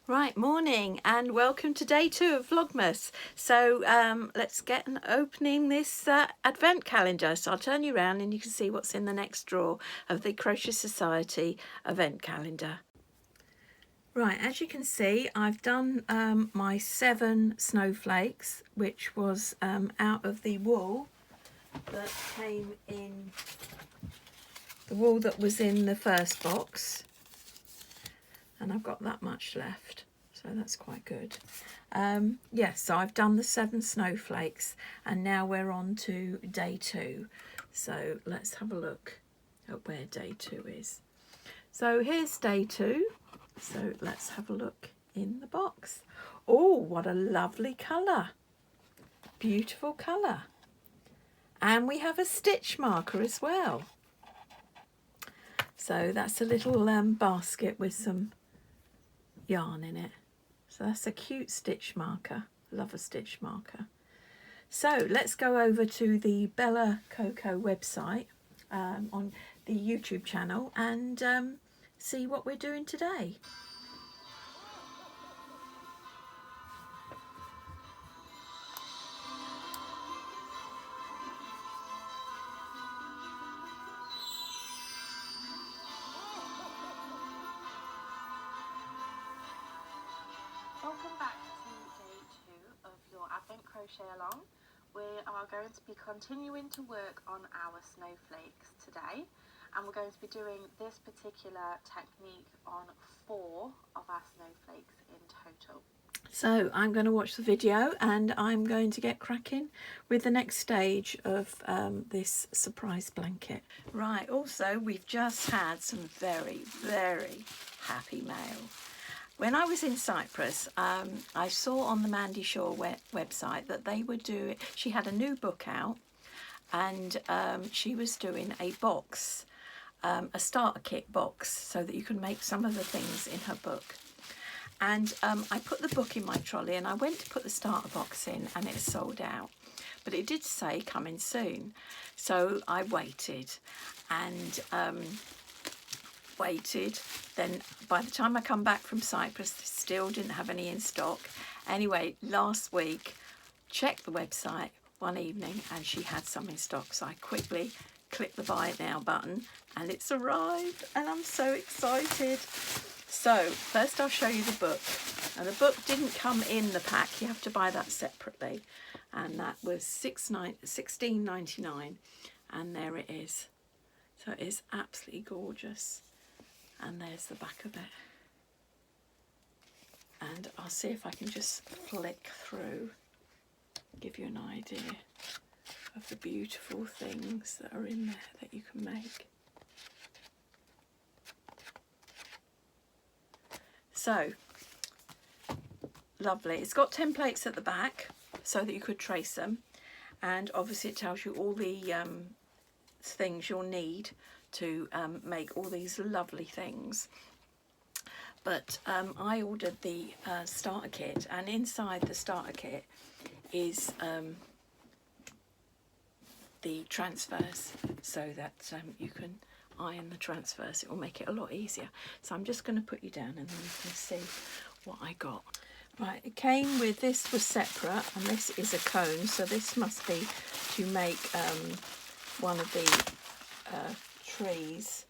Right, morning and welcome to day 2 of Vlogmas. So let's get an opening this advent calendar. So I'll turn you around and you can see what's in the next drawer of the Crochet Society event calendar. Right, as you can see, I've done my 7 snowflakes, which was out of the wool that came in, the wool that was in the first box. And I've got that much left, so that's quite good. Yes, so I've done the 7 snowflakes and now we're on to day 2. So let's have a look at where day 2 is. So here's day 2. So let's have a look in the box. Oh, what a lovely colour. Beautiful colour. And we have a stitch marker as well. So that's a little basket with some yarn in it. So that's a cute stitch marker. Love a stitch marker. So let's go over to the Bella Coco website on the YouTube channel and see what we're doing today. Welcome back to day 2 of your Advent Crochet Along. We are going to be continuing to work on our snowflakes today, and we're going to be doing this particular technique on 4 of our snowflakes in total. So I'm going to watch the video and I'm going to get cracking with the next stage of this surprise blanket. Right, also we've just had some very, very happy mail. When I was in Cyprus, I saw on the Mandy website that they were doing, she had a new book out and she was doing a box, a starter kit box, so that you can make some of the things in her book. And I put the book in my trolley and I went to put the starter box in and it sold out. But it did say coming soon. So I waited and waited. Then by the time I come back from Cyprus, they still didn't have any in stock. Anyway, last week, checked the website one evening and she had some in stock. So I quickly clicked the buy it now button and it's arrived and I'm so excited. So first I'll show you the book, and the book didn't come in the pack, you have to buy that separately, and that was $16.99, and there it is. So it is absolutely gorgeous, and there's the back of it, and I'll see if I can just flick through, give you an idea of the beautiful things that are in there that you can make. So, lovely. It's got templates at the back so that you could trace them, and obviously it tells you all the things you'll need to make all these lovely things. But I ordered the starter kit, and inside the starter kit is the transfers so that you can iron the transfers. It will make it a lot easier. So I'm just going to put you down and then you can see what I got. Right, it came with, this was separate, and this is a cone, so this must be to make one of the trees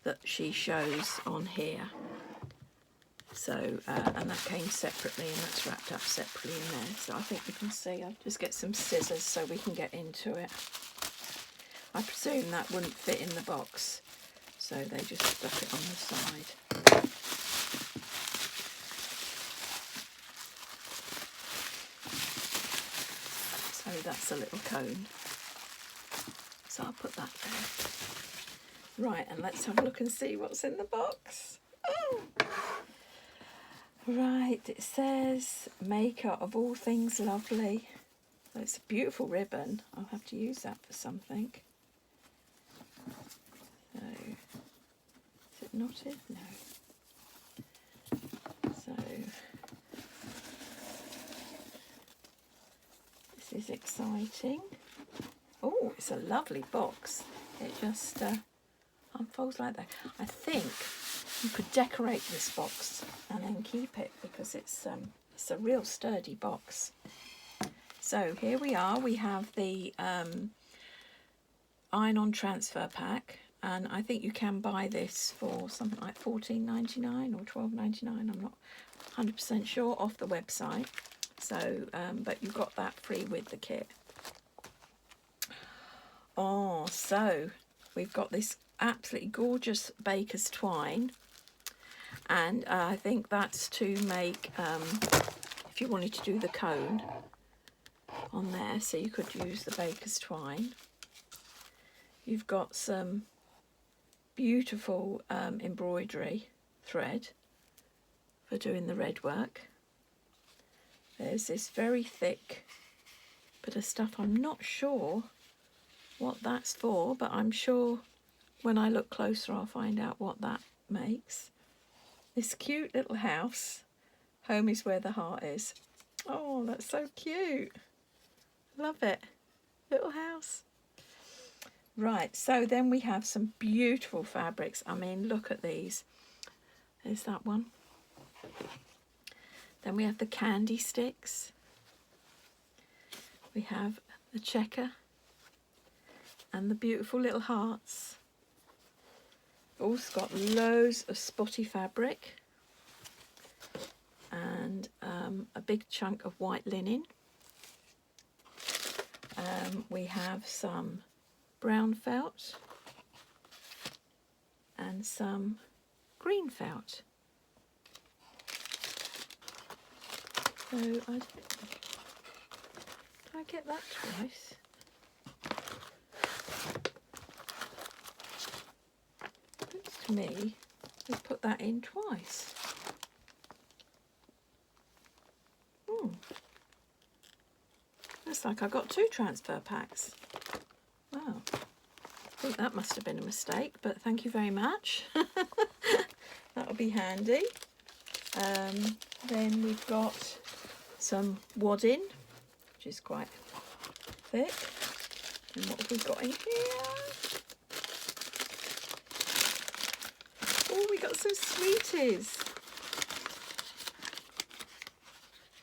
that she shows on here. So, and that came separately, and that's wrapped up separately in there. So I think you can see, I'll just get some scissors so we can get into it. I presume that wouldn't fit in the box, so they just stuck it on the side. So that's a little cone. So I'll put that there. Right, and let's have a look and see what's in the box. Oh. Right, it says maker of all things lovely. So it's a beautiful ribbon. I'll have to use that for something. So, is it knotted? No. So, this is exciting. Oh, it's a lovely box. It just unfolds like that. I think you could decorate this box and then keep it, because it's a real sturdy box. So here we are. We have the iron-on transfer pack, and I think you can buy this for something like $14.99 or $12.99. I'm not 100% sure, off the website. So, but you got that free with the kit. Oh, so we've got this absolutely gorgeous baker's twine, and I think that's to make, if you wanted to do the cone on there, so you could use the baker's twine. You've got some beautiful embroidery thread for doing the red work. There's this very thick bit of stuff. I'm not sure what that's for, but I'm sure when I look closer I'll find out what that makes. This cute little house. Home is where the heart is. Oh, that's so cute. Love it. Little house. Right, so then we have some beautiful fabrics. I mean, look at these. There's that one. Then we have the candy sticks. We have the checker and the beautiful little hearts. Also got loads of spotty fabric and a big chunk of white linen. We have some brown felt and some green felt. So did I get that twice? Looks to me we put that in twice. Looks like I got 2 transfer packs. Wow, I think that must have been a mistake, but thank you very much. That'll be handy. Then we've got some wadding, which is quite thick. And what have we got in here? Oh, we got some sweeties.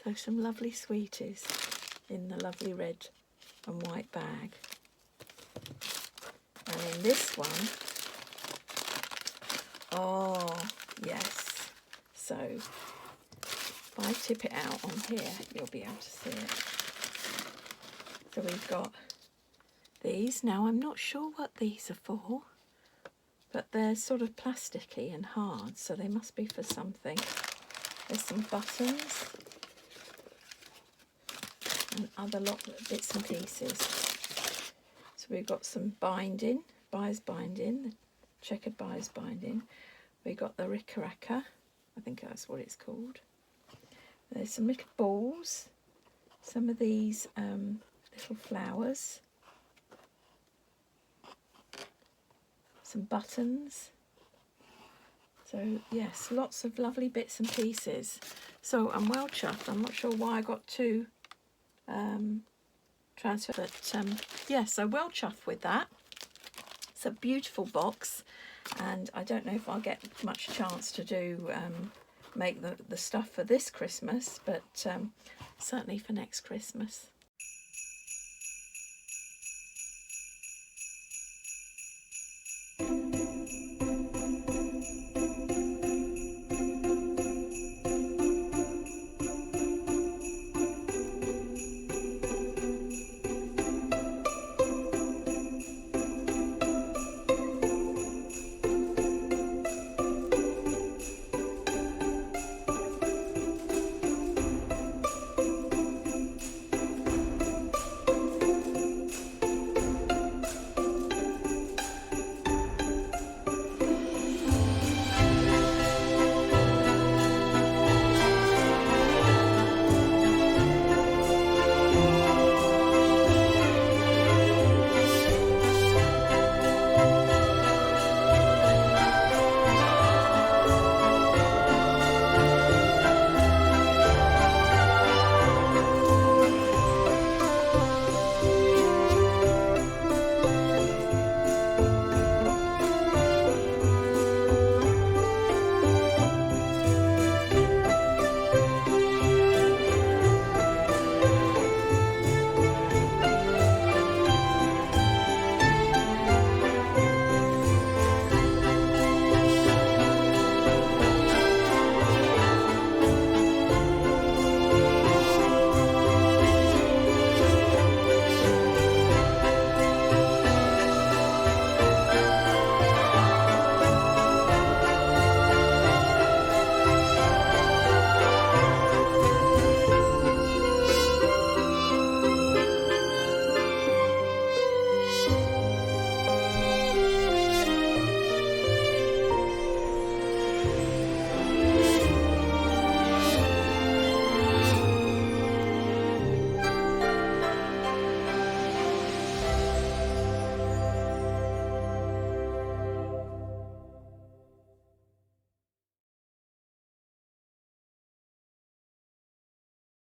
So some lovely sweeties in the lovely red and white bag. And in this one, oh yes, so if I tip it out on here, you'll be able to see it. So we've got these. Now I'm not sure what these are for, but they're sort of plasticky and hard, so they must be for something. There's some buttons and other bits and pieces. So we've got some binding, buyer's binding, the checkered buyer's binding. We've got the rickaracka, I think that's what it's called. There's some little balls, some of these little flowers, some buttons. So yes, lots of lovely bits and pieces. So I'm well chuffed. I'm not sure why I got 2 transfer, but yeah, so well chuffed with that. It's a beautiful box, and I don't know if I'll get much chance to do make the stuff for this Christmas, but certainly for next Christmas.